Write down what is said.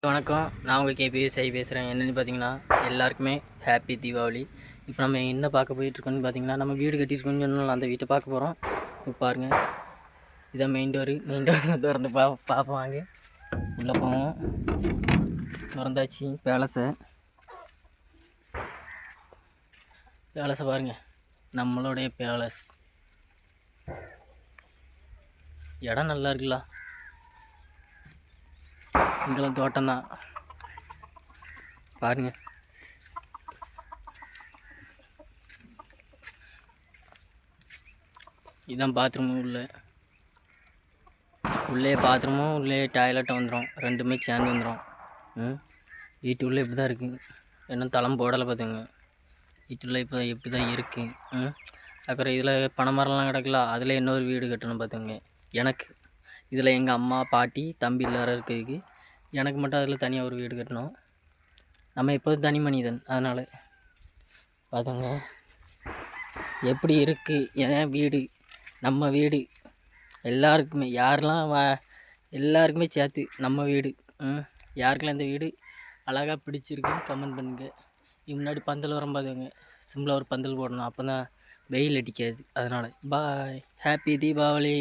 வணக்கம். நான் உங்கள் கேபி சாய் பேசுகிறேன். என்னென்னு பார்த்தீங்கன்னா, எல்லாருக்குமே ஹாப்பி தீபாவளி. இப்போ நம்ம என்ன பார்க்க போயிட்டுருக்கோன்னு பார்த்தீங்கன்னா, நம்ம வீடு கட்டியிருக்கோன்னு சொன்னால அந்த வீட்டை பார்க்க போகிறோம். இப்போ பாருங்கள், இதான் மெயின் டோர் திறந்து பார்ப்போம். வாங்க உள்ளே போவோம். திறந்தாச்சு பேலஸை பாருங்கள், நம்மளுடைய பேலஸ். இடம் நல்லா இருக்குல்ல, இங்கெல்லாம் தோட்டம்தான் பாருங்கள். இதுதான் பாத்ரூமும் உள்ளே பாத்ரூமும் உள்ளே டாய்லெட்டும் வந்துடும். ரெண்டுமே சேர்ந்து வந்துடும். வீட்டு உள்ளே இப்படி தான் இருக்குது. இன்னும் தளம் போடலை பார்த்துங்க. வீட்டுள்ளே இப்போ எப்படி தான் இருக்குது. அப்புறம் இதில் பனைமரம்லாம் கிடக்கல, அதில் இன்னொரு வீடு கட்டணும் பார்த்துங்க. எனக்கு இதில் எங்கள் அம்மா பாட்டி தம்பி எல்லாரும் இருக்கிறதுக்கு எனக்கு மட்டும் அதில் தனியாக ஒரு வீடு கட்டணும். நம்ம எப்போதும் தனி மனிதன், அதனால் பார்த்துங்க எப்படி இருக்குது என் வீடு, நம்ம வீடு. எல்லாருக்குமே எல்லாருக்குமே சேர்த்து நம்ம வீடு. யாருக்கெல்லாம் இந்த வீடு அழகாக பிடிச்சிருக்குன்னு கமெண்ட் பண்ணுங்கள். முன்னாடி பந்தல் வரும் பார்த்துங்க, சிம்பிளாக ஒரு பந்தல் போடணும், அப்போ தான் வெயில் அடிக்காது. அதனால் பாய், ஹாப்பி தீபாவளி.